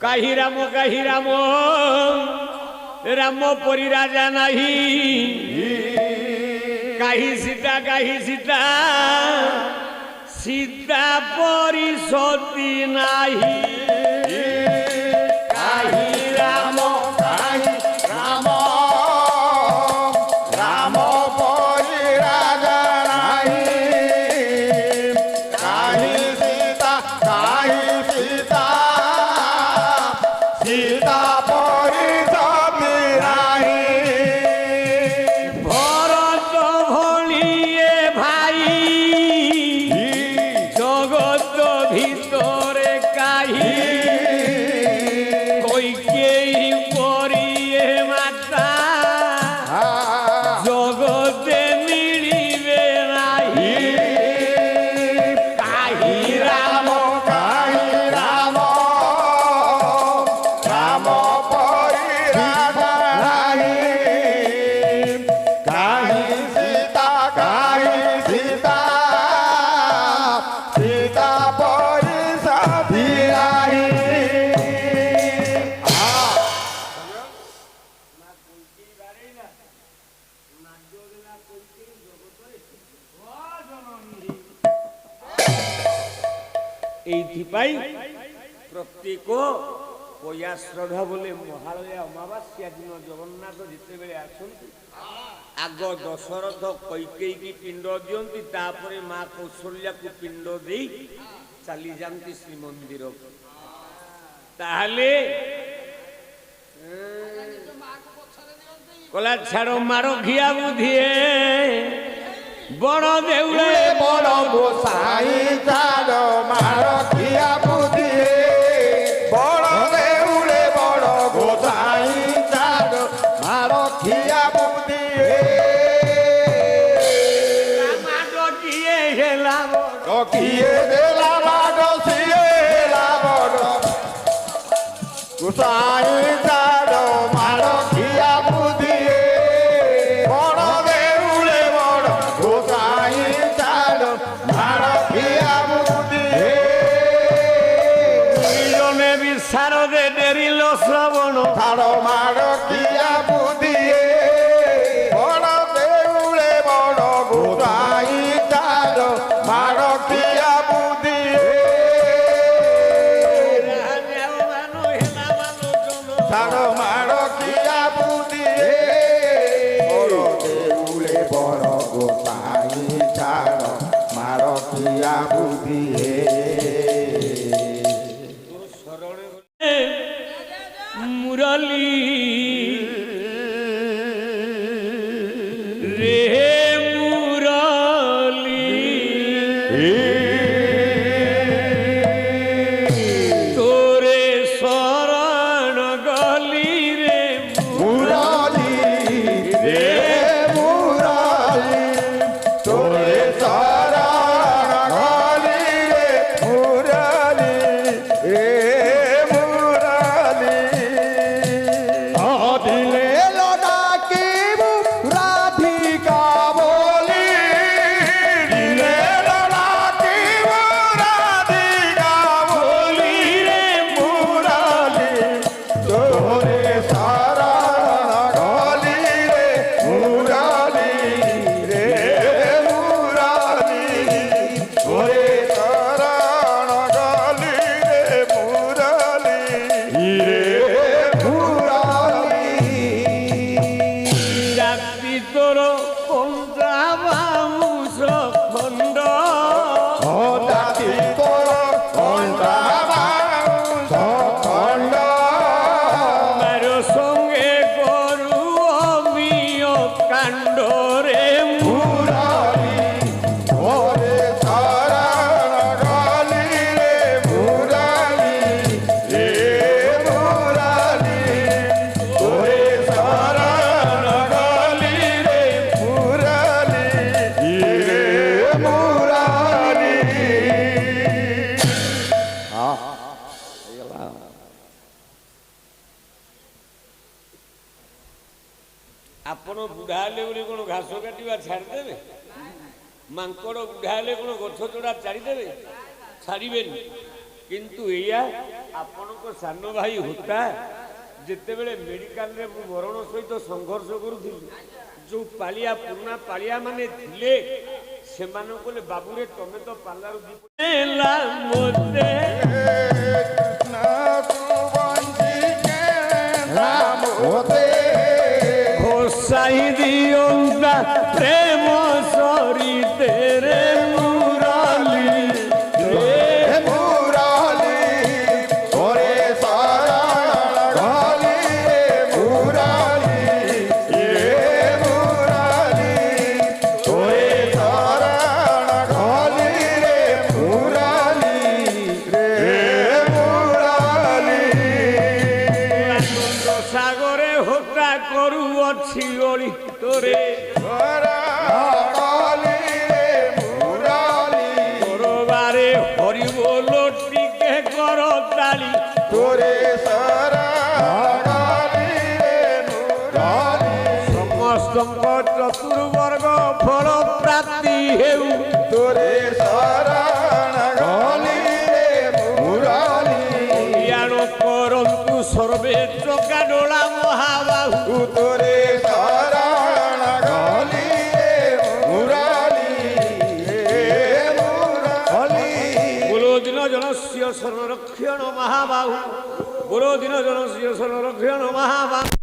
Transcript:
কাহি রাম রাম পরি রাজা নাহি কাহি সীতা সীতা পরি সতী নাহি কাহি রাম রাম পরি রাজা নাহি কাহি সীতা সীতা পরি সতী নাহি ভরত ভলিয়ে ভাই জগত ভিতরে কাহি কইকেই পরিয়ে মাতা জগতে মিলিবে নাহি কাহি রাম রাম পরি রাজা নাহি কাহি সীতা সীতা পরি সতী নাহি এইথিপাই প্রত্যেক পয়া শ্রদ্ধা বলে মহালয়া অমাবাস্যা দিন জগন্নাথ যেতবে আসନ୍ତି আগ দশরথ কৈকেয়ী পিণ্ড দিয়ନ୍ତି তাপরে মা কৌশল্যাକୁ পিণ্ড দেই চালি যাନ୍ତି শ্রীমন্দির তাহলে কলা ছাড়ো মারো ঘিয়া বুধিয়ে বড় দেউলে বড় গোসাই চার মার খিয়া বুঝিয়ে বড় দেউলে বড় গোসাই চার মার খিয়া বুঝিয়ে ডকিয়ে হেলাম টকিয়ে দেলা বাড় সিয়ে বড় গোসাই চার মার খিয়া বুঝিয়ে বড় দেউলে বড় গোসাই চার মার খিয়া বুঝিয়ে জনে বিশারদে ডেরিল শ্রবণ ছাড় মার খিয়া বুঝিয়ে বড় দেউলে বড় গোসাই চার মার খিয়া বুঝিয়ে ছাড় মার খিয়া বুঝিয়ে বড় দেউলে বড় গোসাই ছাড় মার খিয়া বুঝিয়ে মুরলী রে মুরলী তোরে শরণ গলি রে মুরালি রে মুরালি তোরে শরণ গলি রে মুরালি রে মুরালি দিলে লড়াকিব রাধিকা বলি দিলে লড়াকিব রাধিকা বলি রে মুরালি তোরে শরণ গলি রে মুরালি রে মুরালি তোরে শরণ গলি রে মুরালি রে মুরালি জাতি তোর পঞ্চাবামুষ খণ্ড জাতি তোর খণ্ড মার সঙ্গে করু অমিয় কাণ্ড রে মুরালি তোরে শরণ গলি রে মুরালি রে মুরালি তোরে শরণ গলি রে মুরালি রে মুরালি ଆପଣ ବୁଢା ହେଲେ ବୋଲି କଣ ଘାସ କାଟିବା ଛାଡ଼ିଦେବେ? ମାଙ୍କଡ଼ ବୁଢା ହେଲେ କଣ ଗଛ ଚଢା ଛାଡ଼ିଦେବେ? ଛାଡ଼ିବେନି। କିନ୍ତୁ ଏଇଆ ଆପଣଙ୍କ ସାନ ଭାଇ ହୋତା ଯେତେବେଳେ ମେଡିକାଲରେ ମୁଁ ମରଣ ସହିତ ସଂଘର୍ଷ କରୁଥିଲି, ଯୋଉ ପାଳିଆ ପୁରୁଣା ପାଳିଆ ମାନେ ଥିଲେ ସେମାନଙ୍କୁ କହିଲେ ବାବୁରେ ତମେ ତ ପାଲାରୁ ହେଲା ମୋତେ कृष्ण सुवंशी के नाम होते घोषाई दियोंगा प्रेम सरी तेरे मुराली हे मुराली तोरे सारा गाली रे मुराली ये मुराली तोरे सारा गाली रे मुराली रे मुराली सागरे होता करू अच्छी ओली तोरे गाली रे मुराली बारे हरि बोलो टिके करो ताली तोरे सारा गाली रे मुराली समस्तଙ୍କ ଚତୁର୍ବର୍ଗ ଫଳ ପ୍ରାପ୍ତି ହେଉ तोरे सारा गाली रे मुराली ଜ୍ଞାନ କରନ୍ତୁ ସର୍ବେ ଚକା ଡୋଳା ମହାବାହୁ तोरे सारा गाली रे मुराली हे मुराली बोलो दिन जनस्य संरक्षण महाबाहु बोलो दिन जनस्य संरक्षण महाबाहु